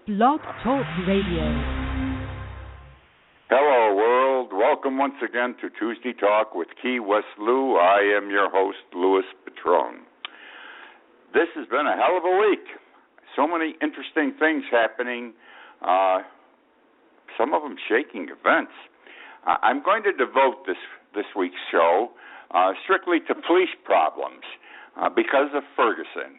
Blog Talk Radio. Hello, world. Welcome once again to Tuesday Talk with Key West Lou. I am your host, Louis Patron. This has been a hell of a week. So many interesting things happening, some of them shaking events. I'm going to devote this week's show strictly to police problems because of Ferguson.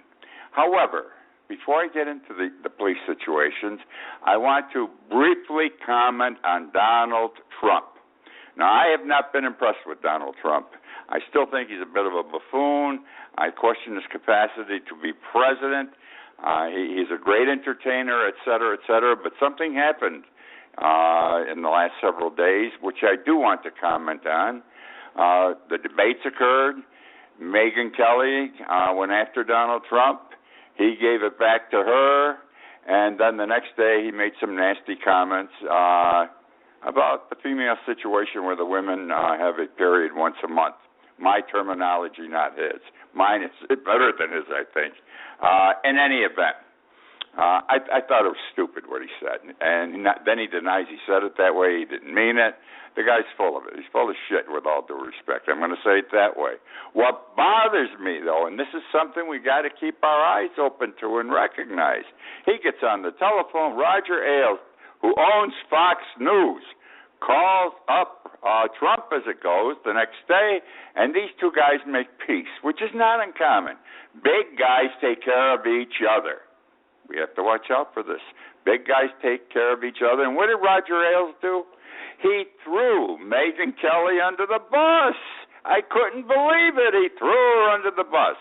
However, before I get into the police situations, I want to briefly comment on Donald Trump. Now, I have not been impressed with Donald Trump. I still think he's a bit of a buffoon. I question his capacity to be president. He's a great entertainer, et cetera, but something happened in the last several days, which I do want to comment on. The debates occurred. Megyn Kelly went after Donald Trump. He gave it back to her, and then the next day he made some nasty comments about the female situation where the women have a period once a month. My terminology, not his. Mine is better than his, I think. In any event, I thought it was stupid what he said, and then he denies he said it that way. He didn't mean it. The guy's full of it. He's full of shit, with all due respect. I'm going to say it that way. What bothers me, though, and this is something we got to keep our eyes open to and recognize, he gets on the telephone. Roger Ailes, who owns Fox News, calls up Trump, as it goes, the next day, and these two guys make peace, which is not uncommon. Big guys take care of each other. We have to watch out for this. Big guys take care of each other. And what did Roger Ailes do? He threw Megyn Kelly under the bus. I couldn't believe it. He threw her under the bus.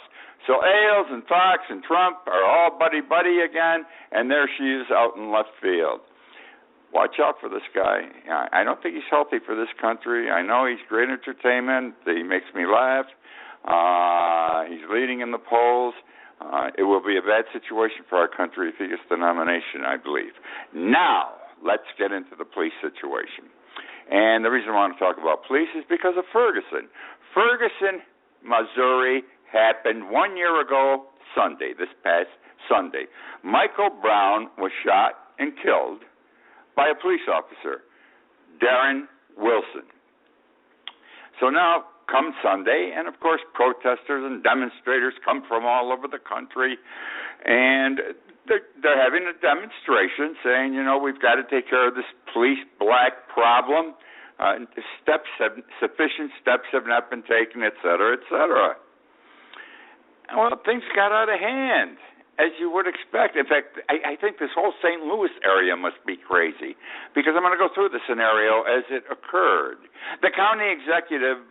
So Ailes and Fox and Trump are all buddy-buddy again, and there she is out in left field. Watch out for this guy. I don't think he's healthy for this country. I know he's great entertainment. He makes me laugh. He's leading in the polls. It will be a bad situation for our country if he gets the nomination, I believe. Now, let's get into the police situation. And the reason I want to talk about police is because of Ferguson. Ferguson, Missouri happened 1 year ago Sunday, this past Sunday. Michael Brown was shot and killed by a police officer, Darren Wilson. So now come Sunday, and of course protesters and demonstrators come from all over the country, and they're having a demonstration saying, we've got to take care of this police black problem. Sufficient steps have not been taken, et cetera, et cetera. Well, things got out of hand, as you would expect. In fact, I think this whole St. Louis area must be crazy, because I'm going to go through the scenario as it occurred. The county executive,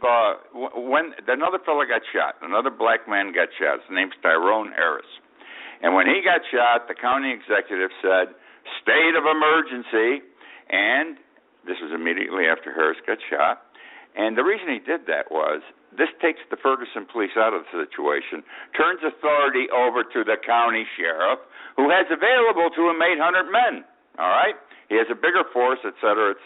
when another fellow got shot, another black man got shot. His name's Tyrone Harris. And when he got shot, the county executive said, state of emergency, and this was immediately after Harris got shot. And the reason he did that was this takes the Ferguson police out of the situation, turns authority over to the county sheriff, who has available to him 800 men, all right? He has a bigger force, et cetera,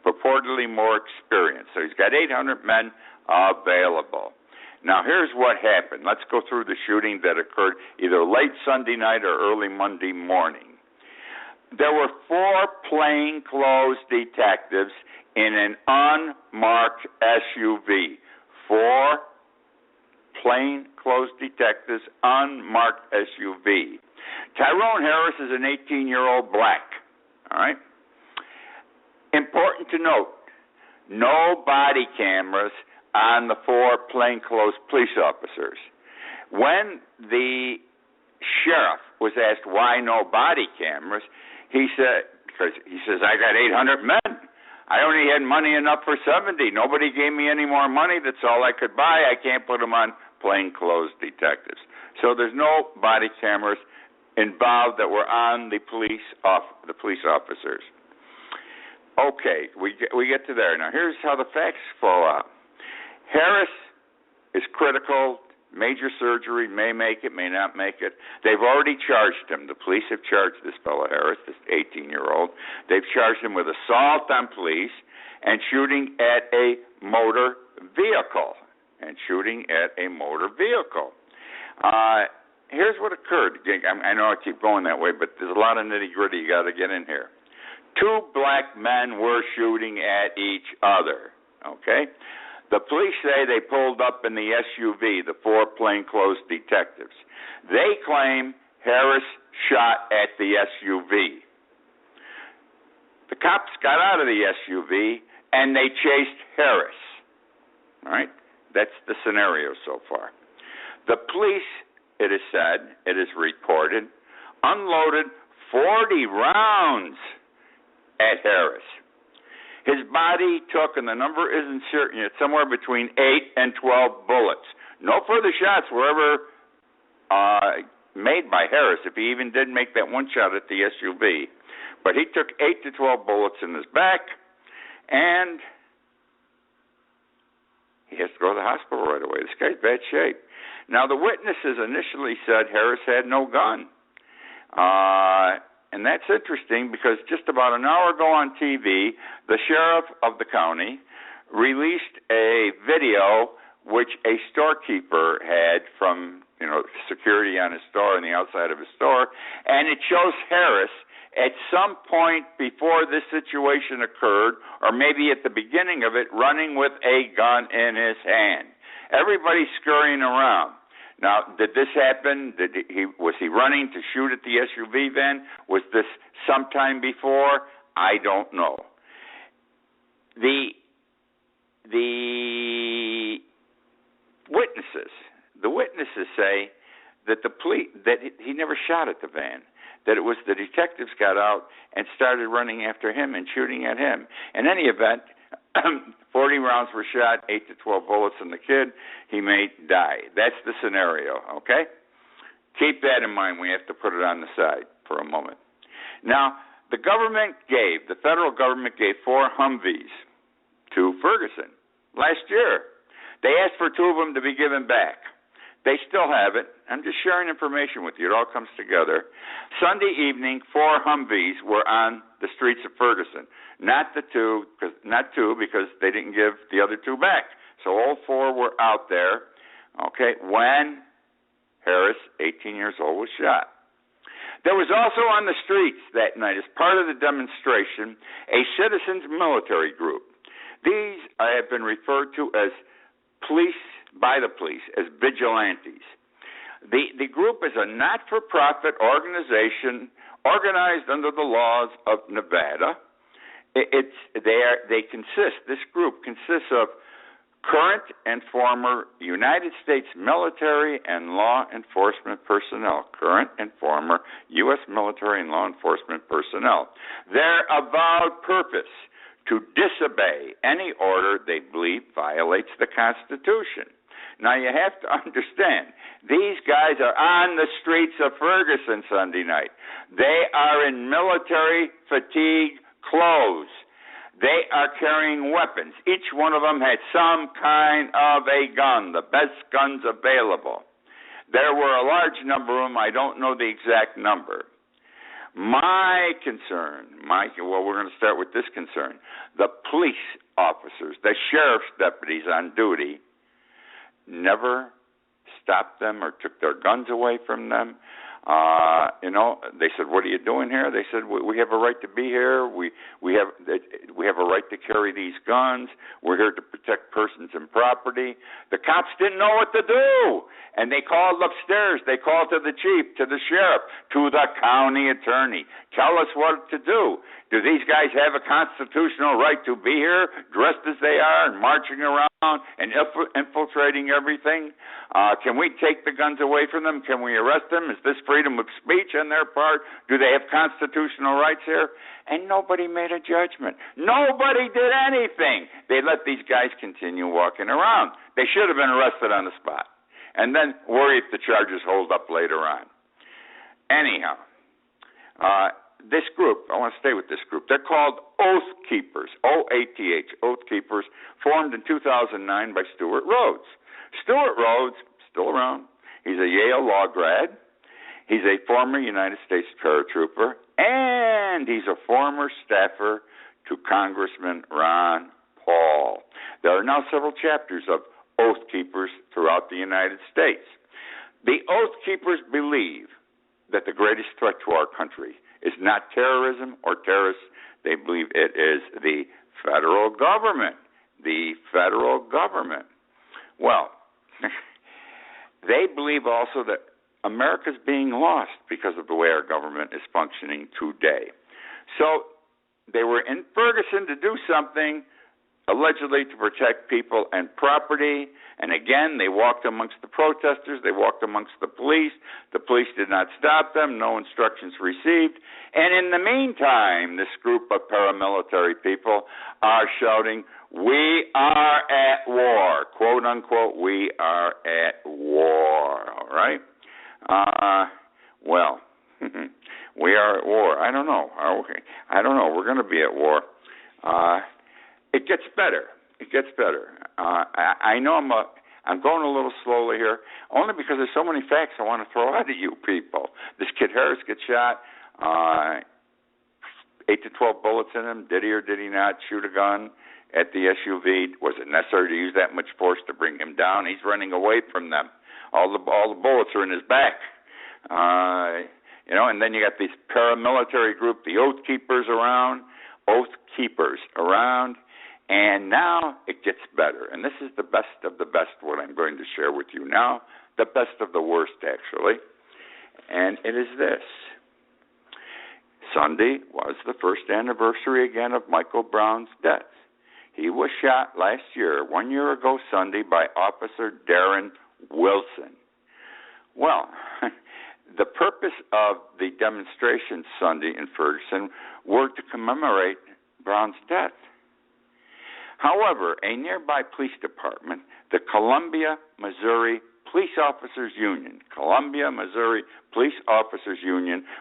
purportedly more experience. So he's got 800 men available. Now, here's what happened. Let's go through the shooting that occurred either late Sunday night or early Monday morning. There were 4 plainclothes detectives in an unmarked SUV. 4 plainclothes detectives, unmarked SUV. Tyrone Harris is an 18-year-old black. All right? Important to note, no body cameras on the 4 plainclothes police officers. When the sheriff was asked why no body cameras, he says, I got 800 men. I only had money enough for 70. Nobody gave me any more money. That's all I could buy. I can't put them on plainclothes detectives. So there's no body cameras involved that were on the police officers. Okay, we get to there. Now, here's how the facts fall out. Harris is critical. Major surgery, may make it, may not make it. They've already charged him. The police have charged this fellow Harris, this 18-year-old. They've charged him with assault on police and shooting at a motor vehicle. here's what occurred. I know I keep going that way, but there's a lot of nitty-gritty you got to get in here. Two black men were shooting at each other, okay? The police say they pulled up in the SUV, the four plainclothes detectives. They claim Harris shot at the SUV. The cops got out of the SUV, and they chased Harris. All right? That's the scenario so far. The police, it is said, it is reported, unloaded 40 rounds at Harris. His body took, and the number isn't certain yet, somewhere between 8 and 12 bullets. No further shots were ever made by Harris, if he even did make that one shot at the SUV. But he took 8 to 12 bullets in his back, and he has to go to the hospital right away. This guy's bad shape. Now, the witnesses initially said Harris had no gun. And that's interesting because just about an hour ago on TV, the sheriff of the county released a video which a storekeeper had from, security on his store and the outside of his store, and it shows Harris at some point before this situation occurred, or maybe at the beginning of it, running with a gun in his hand. Everybody's scurrying around. Now, did this happen? Was he running to shoot at the SUV then? Was this sometime before? I don't know. The witnesses say that he never shot at the van, that it was the detectives got out and started running after him and shooting at him. In any event, 40 rounds were shot, 8 to 12 bullets in the kid. He may die. That's the scenario, okay? Keep that in mind. We have to put it on the side for a moment. Now, the federal government gave 4 Humvees to Ferguson last year. They asked for 2 of them to be given back. They still have it. I'm just sharing information with you. It all comes together. Sunday evening, 4 Humvees were on the streets of Ferguson. Not 2 because they didn't give the other 2 back. So all 4 were out there, okay, when Harris, 18 years old, was shot. There was also on the streets that night, as part of the demonstration, a citizens military group. These have been referred to as by the police, as vigilantes. The group is a not-for-profit organization organized under the laws of Nevada. This group consists of current and former United States military and law enforcement personnel. Current and former U.S. military and law enforcement personnel. Their avowed purpose: to disobey any order they believe violates the Constitution. Now, you have to understand, these guys are on the streets of Ferguson Sunday night. They are in military fatigue clothes. They are carrying weapons. Each one of them had some kind of a gun, the best guns available. There were a large number of them. I don't know the exact number. My concern, we're going to start with this concern. The police officers, the sheriff's deputies on duty, never stopped them or took their guns away from them. They said, "What are you doing here?" They said, "We have a right to be here. We have a right to carry these guns. We're here to protect persons and property." The cops didn't know what to do, and they called upstairs. They called to the chief, to the sheriff, to the county attorney. Tell us what to do. Do these guys have a constitutional right to be here, dressed as they are, and marching around and infiltrating everything? Can we take the guns away from them? Can we arrest them? Is this freedom of speech on their part? Do they have constitutional rights here? And nobody made a judgment. Nobody did anything. They let these guys continue walking around. They should have been arrested on the spot, and then worry if the charges hold up later on. Anyhow, this group, I want to stay with this group. They're called Oath Keepers, O-A-T-H, Oath Keepers, formed in 2009 by Stuart Rhodes. Stuart Rhodes, still around. He's a Yale law grad. He's a former United States paratrooper, and he's a former staffer to Congressman Ron Paul. There are now several chapters of Oath Keepers throughout the United States. The Oath Keepers believe that the greatest threat to our country is not terrorism or terrorists. They believe it is the federal government. The federal government. Well, they believe also that America's being lost because of the way our government is functioning today. So they were in Ferguson to do something, allegedly to protect people and property. And again, they walked amongst the protesters. They walked amongst the police. The police did not stop them. No instructions received. And in the meantime, this group of paramilitary people are shouting, "We are at war," quote unquote, "we are at war," all right? Well, we are at war. I don't know. Okay. I don't know. We're going to be at war. It gets better. It gets better. I know I'm going a little slowly here, only because there's so many facts I want to throw out at you people. This kid Harris gets shot, 8 to 12 bullets in him. Did he or did he not shoot a gun at the SUV? Was it necessary to use that much force to bring him down? He's running away from them. All the bullets are in his back. And then you got this paramilitary group, the Oath Keepers around, and now it gets better. And this is the best of the best, what I'm going to share with you now, the best of the worst, actually. And it is this. Sunday was the first anniversary again of Michael Brown's death. He was shot last year, 1 year ago Sunday, by Officer Darren Wilson. Well, the purpose of the demonstration Sunday in Ferguson were to commemorate Brown's death. However, a nearby police department, the Columbia, Missouri Police Officers Union,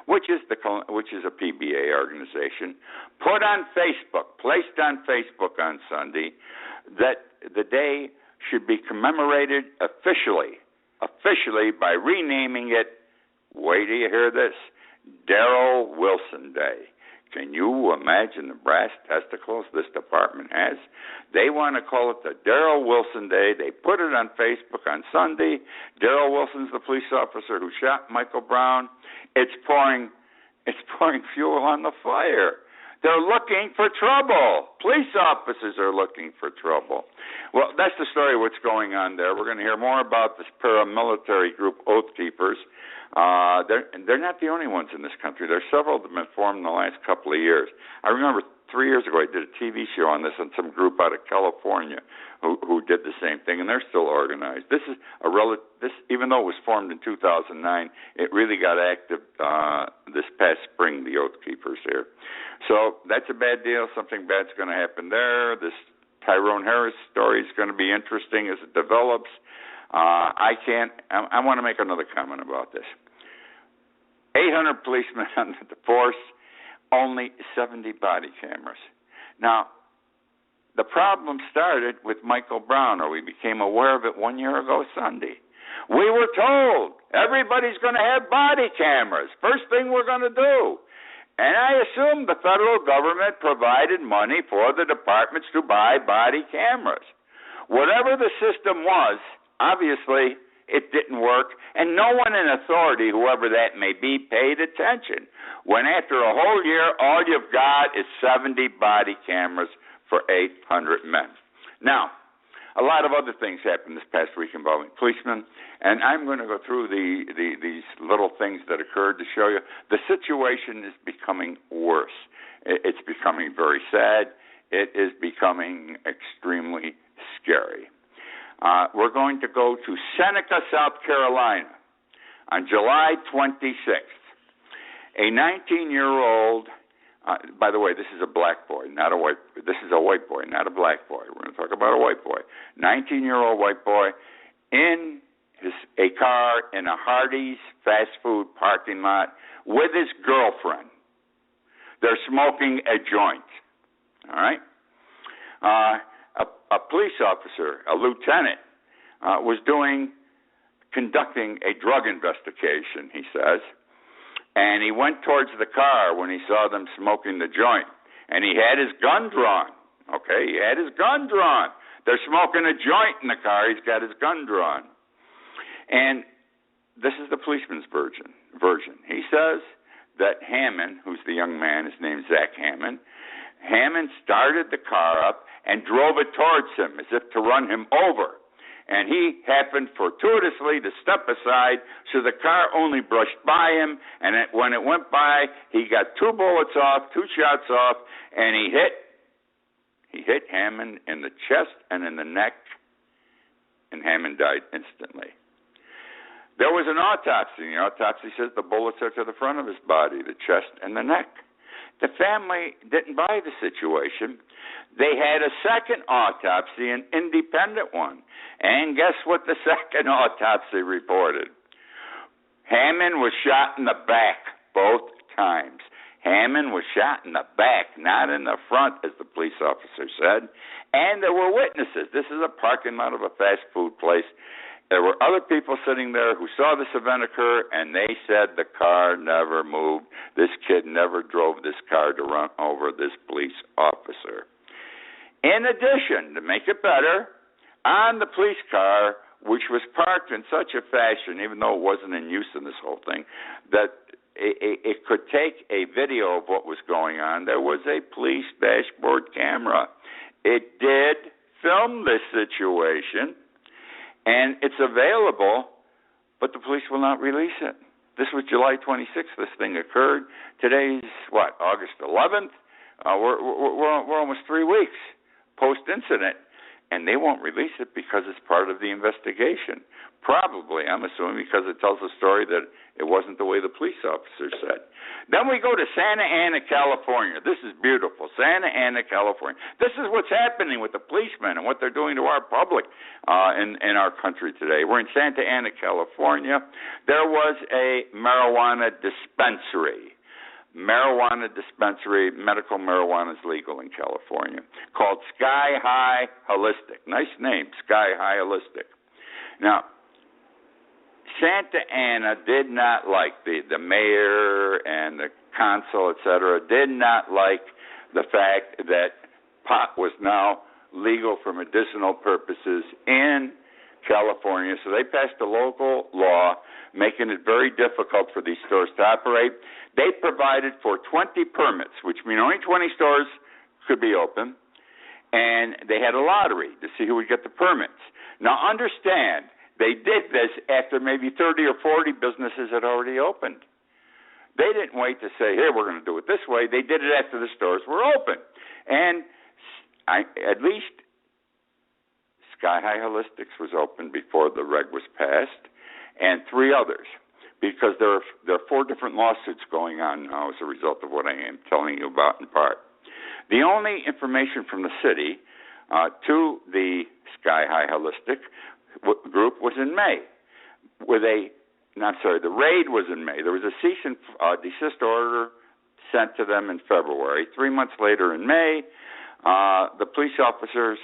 which is a PBA organization, placed on Facebook on Sunday that the day should be commemorated officially by renaming it, wait till you hear this, Darrell Wilson Day. Can you imagine the brass testicles this department has? They want to call it the Darrell Wilson Day. They put it on Facebook on Sunday. Darrell Wilson's the police officer who shot Michael Brown. It's pouring fuel on the fire. They're looking for trouble. Police officers are looking for trouble. Well, that's the story of what's going on there. We're going to hear more about this paramilitary group, Oath Keepers. They're not the only ones in this country. There's several that have been formed in the last couple of years. I remember 3 years ago I did a TV show on this on some group out of California who did the same thing, and they're still organized. This is even though it was formed in 2009, it really got active this past spring, the Oath Keepers here. So that's a bad deal. Something bad's going to happen there. This Tyrone Harris story is going to be interesting as it develops. I want to make another comment about this. 800 policemen on the force, only 70 body cameras. Now, the problem started with Michael Brown, or we became aware of it 1 year ago Sunday. We were told everybody's going to have body cameras. First thing we're going to do. And I assume the federal government provided money for the departments to buy body cameras. Whatever the system was, obviously, it didn't work, and no one in authority, whoever that may be, paid attention. When after a whole year, all you've got is 70 body cameras for 800 men. Now, a lot of other things happened this past week involving policemen, and I'm going to go through these little things that occurred to show you the situation is becoming worse. It's becoming very sad. It is becoming extremely scary. We're going to go to Seneca, South Carolina on July 26th. A 19-year-old, by the way, this is a black boy, not a white. This is a white boy, not a black boy. We're going to talk about a white boy. 19-year-old white boy in a car in a Hardee's fast food parking lot with his girlfriend. They're smoking a joint. All right? A police officer, a lieutenant, was conducting a drug investigation, he says, and he went towards the car when he saw them smoking the joint, and he had his gun drawn. Okay, he had his gun drawn. They're smoking a joint in the car. He's got his gun drawn. And this is the policeman's version. He says that Hammond, who's the young man, his name's Zach Hammond, Hammond started the car up and drove it towards him as if to run him over. And he happened fortuitously to step aside, so the car only brushed by him, and when it went by, he got 2 bullets off, 2 shots off, and he hit Hammond in the chest and in the neck, and Hammond died instantly. There was an autopsy, and the autopsy says the bullets are to the front of his body, the chest and the neck. The family didn't buy the situation. They had a second autopsy, an independent one. And guess what the second autopsy reported? Hammond was shot in the back both times. Hammond was shot in the back, not in the front, as the police officer said. And there were witnesses. This is a parking lot of a fast food place. There were other people sitting there who saw this event occur, and they said the car never moved. This kid never drove this car to run over this police officer. In addition, to make it better, on the police car, which was parked in such a fashion, even though it wasn't in use in this whole thing, that it could take a video of what was going on, there was a police dashboard camera. It did film this situation, and it's available, but the police will not release it. This was July 26th. This thing occurred. Today's, August 11th? We're almost 3 weeks post-incident, and they won't release it because it's part of the investigation. Probably, I'm assuming, because it tells a story that it wasn't the way the police officer said. Then we go to Santa Ana, California. This is beautiful. Santa Ana, California. This is what's happening with the policemen and what they're doing to our public in our country today. We're in Santa Ana, California. There was a marijuana dispensary. Medical marijuana is legal in California, called Sky High Holistic. Nice name, Sky High Holistic. Now, Santa Ana did not like, the mayor and the consul, etc., did not like the fact that pot was now legal for medicinal purposes in California, so they passed a local law making it very difficult for these stores to operate. They provided for 20 permits, which mean only 20 stores could be open, and they had a lottery to see who would get the permits. Now, understand, they did this after maybe 30 or 40 businesses had already opened. They didn't wait to say, here, we're going to do it this way. They did it after the stores were open. And at least Sky High Holistics was open before the reg was passed, and 3 others, because there are 4 different lawsuits going on now as a result of what I am telling you about in part. The only information from the city to the Sky High Holistic group was in May. The raid was in May. There was a cease and desist order sent to them in February. 3 months later in May, the police officers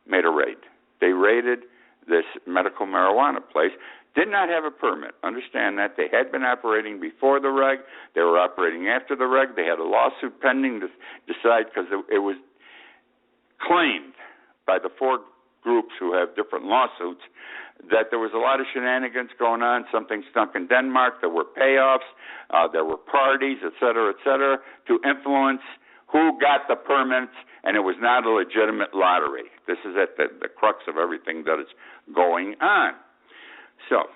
made a raid. They raided this medical marijuana place. Did not have a permit. Understand that. They had been operating before the reg. They were operating after the reg. They had a lawsuit pending to decide, because it was claimed by the 4 groups who have different lawsuits that there was a lot of shenanigans going on, something stunk in Denmark. There were payoffs. There were parties, et cetera, to influence who got the permits, and it was not a legitimate lottery. This is at the crux of everything that is going on. So,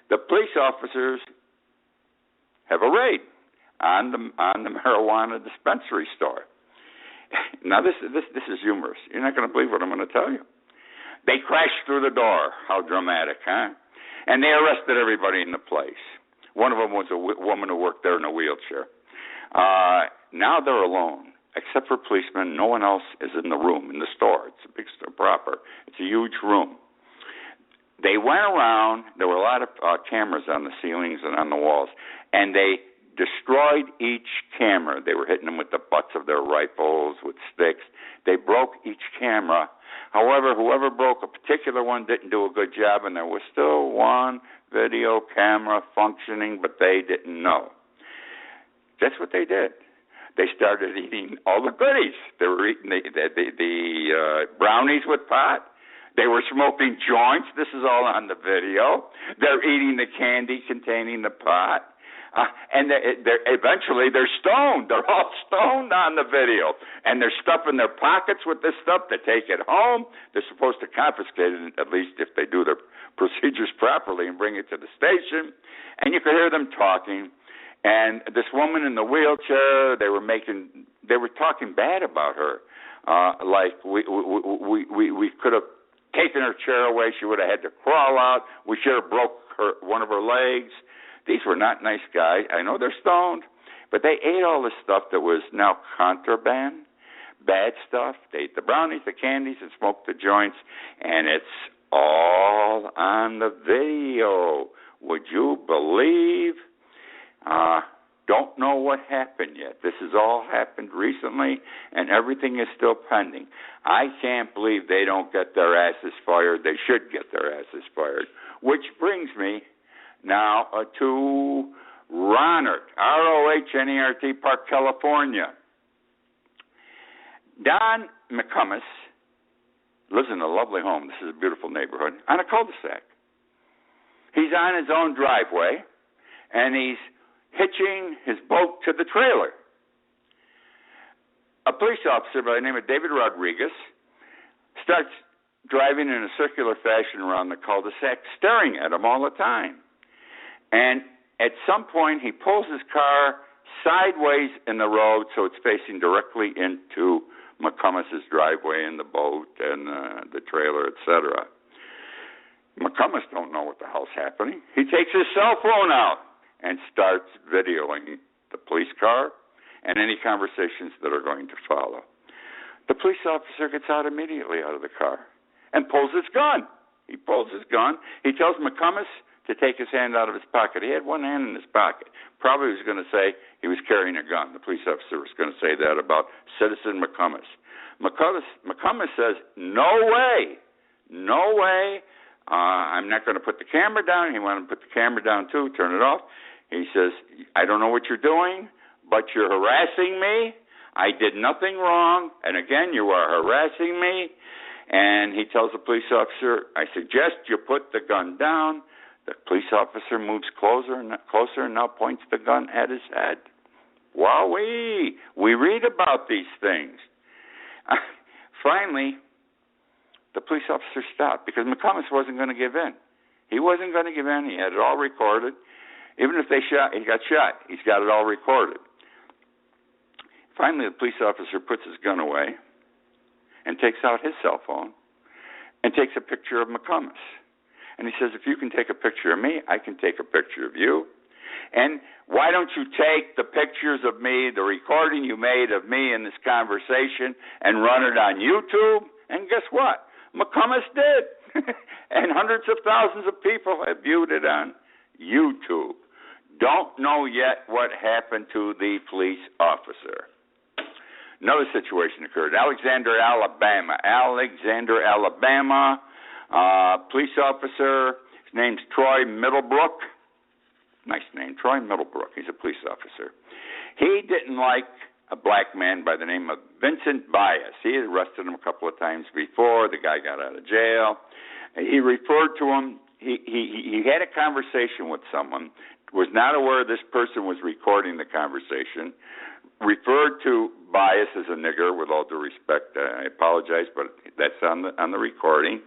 the police officers have a raid on the marijuana dispensary store. Now, this is humorous. You're not going to believe what I'm going to tell you. They crashed through the door. How dramatic, huh? And they arrested everybody in the place. One of them was a woman who worked there in a wheelchair. Now they're alone. Except for policemen, no one else is in the room, in the store. It's a big store proper. It's a huge room. They went around. There were a lot of cameras on the ceilings and on the walls, and they destroyed each camera. They were hitting them with the butts of their rifles, with sticks. They broke each camera. However, whoever broke a particular one didn't do a good job, and there was still one video camera functioning, but they didn't know. Guess what they did? They started eating all the goodies. They were eating the brownies with pot. They were smoking joints. This is all on the video. They're eating the candy containing the pot. And eventually they're stoned. They're all stoned on the video. And they're stuffing their pockets with this stuff to take it home. They're supposed to confiscate it, at least if they do their procedures properly, and bring it to the station. And you could hear them talking. And this woman in the wheelchair, they were talking bad about her. Like we could have taken her chair away. She would have had to crawl out. We should have broke one of her legs. These were not nice guys. I know they're stoned, but they ate all this stuff that was now contraband, bad stuff. They ate the brownies, the candies, and smoked the joints, and it's all on the video. Would you believe? Don't know what happened yet. This has all happened recently, and everything is still pending. I can't believe they don't get their asses fired. They should get their asses fired. Which brings me now to Rohnert, R-O-H-N-E-R-T, Park, California. Don McCummins lives in a lovely home. This is a beautiful neighborhood on a cul-de-sac. He's on his own driveway, and he's hitching his boat to the trailer. A police officer by the name of David Rodriguez starts driving in a circular fashion around the cul-de-sac, staring at him all the time. And at some point, he pulls his car sideways in the road so it's facing directly into McCummins' driveway and the boat and the trailer, etc. McCummins don't know what the hell's happening. He takes his cell phone out and starts videoing the police car and any conversations that are going to follow. The police officer gets out immediately out of the car and pulls his gun. He pulls his gun. He tells McCummins to take his hand out of his pocket. He had one hand in his pocket. Probably was going to say he was carrying a gun. The police officer was going to say that about Citizen McCummins. McCummins says, no way, no way. I'm not going to put the camera down. He wanted to put the camera down too, turn it off. He says, I don't know what you're doing, but you're harassing me. I did nothing wrong, and again, you are harassing me. And he tells the police officer, I suggest you put the gun down. The police officer moves closer and now points the gun at his head. Wowee! We read about these things. Finally, the police officer stopped because McCummins wasn't going to give in. He wasn't going to give in. He had it all recorded. Even if he got shot, he's got it all recorded. Finally, the police officer puts his gun away and takes out his cell phone and takes a picture of McCummins. And he says, if you can take a picture of me, I can take a picture of you. And why don't you take the pictures of me, the recording you made of me in this conversation, and run it on YouTube? And guess what? McCummins did. And hundreds of thousands of people have viewed it on YouTube. Don't know yet what happened to the police officer. Another situation occurred. Alexander, Alabama. Police officer. His name's Troy Middlebrook. Nice name, Troy Middlebrook. He's a police officer. He didn't like a black man by the name of Vincent Bias. He had arrested him a couple of times before. The guy got out of jail. He referred to him. He had a conversation with someone, was not aware this person was recording the conversation, referred to Bias as a nigger, with all due respect. I apologize, but that's on the recording.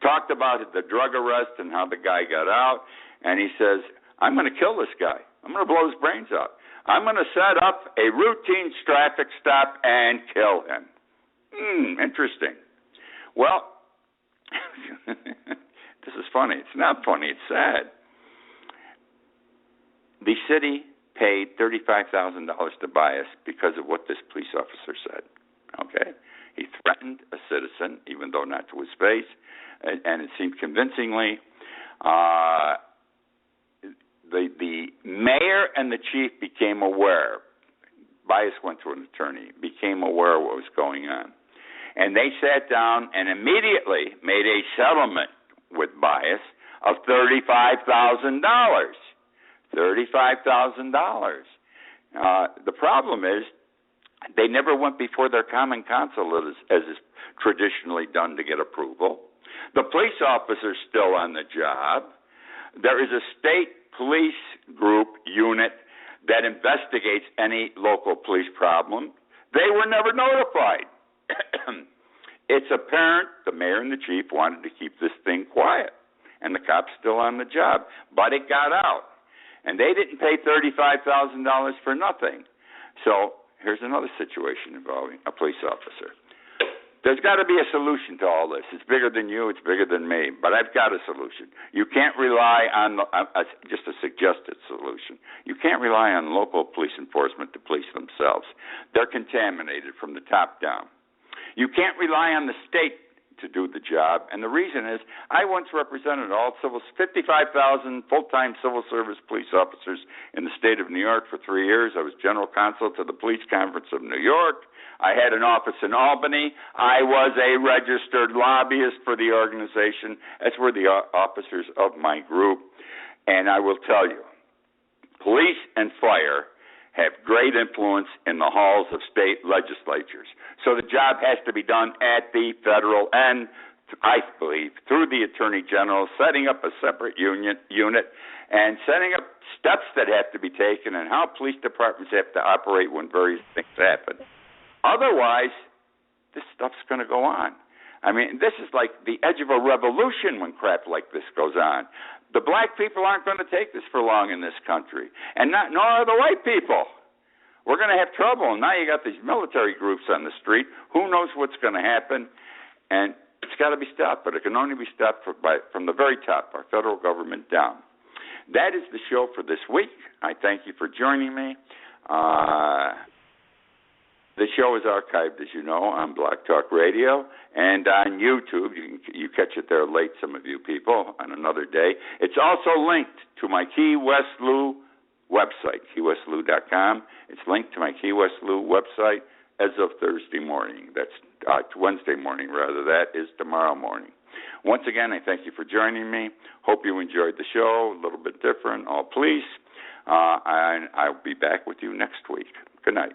Talked about the drug arrest and how the guy got out, and he says, I'm going to kill this guy. I'm going to blow his brains out. I'm going to set up a routine traffic stop and kill him. Interesting. Well, this is funny. It's not funny. It's sad. The city paid $35,000 to Bias because of what this police officer said. Okay? He threatened a citizen, even though not to his face, and it seemed convincingly. The mayor and the chief became aware. Bias went to an attorney, became aware of what was going on. And they sat down and immediately made a settlement with Bias of $35,000. $35,000. The problem is they never went before their common council as is traditionally done to get approval. The police officer's still on the job. There is a state police group unit that investigates any local police problem. They were never notified. It's apparent the mayor and the chief wanted to keep this thing quiet, and the cop's still on the job. But it got out, and they didn't pay $35,000 for nothing. So here's another situation involving a police officer. There's got to be a solution to all this. It's bigger than you. It's bigger than me. But I've got a solution. You can't rely on just a suggested solution. You can't rely on local police enforcement to police themselves. They're contaminated from the top down. You can't rely on the state to do the job, and the reason is I once represented 55,000 full-time civil service police officers in the state of New York for 3 years. I was general counsel to the Police Conference of New York. I had an office in Albany. I was a registered lobbyist for the organization, as were the officers of my group. And I will tell you, police and fire have great influence in the halls of state legislatures. So the job has to be done at the federal end, I believe, through the Attorney General, setting up a separate unit and setting up steps that have to be taken and how police departments have to operate when various things happen. Otherwise, this stuff's going to go on. I mean, this is like the edge of a revolution when crap like this goes on. The black people aren't going to take this for long in this country, and nor are the white people. We're going to have trouble, and now you got these military groups on the street. Who knows what's going to happen? And it's got to be stopped, but it can only be stopped from the very top, our federal government down. That is the show for this week. I thank you for joining me. The show is archived, as you know, on Blog Talk Radio and on YouTube. You catch it there late, some of you people, on another day. It's also linked to my Key West Lou website, keywestlou.com. It's linked to my Key West Lou website as of Thursday morning. That's Wednesday morning, rather. That is tomorrow morning. Once again, I thank you for joining me. Hope you enjoyed the show, a little bit different, all police. And I'll be back with you next week. Good night.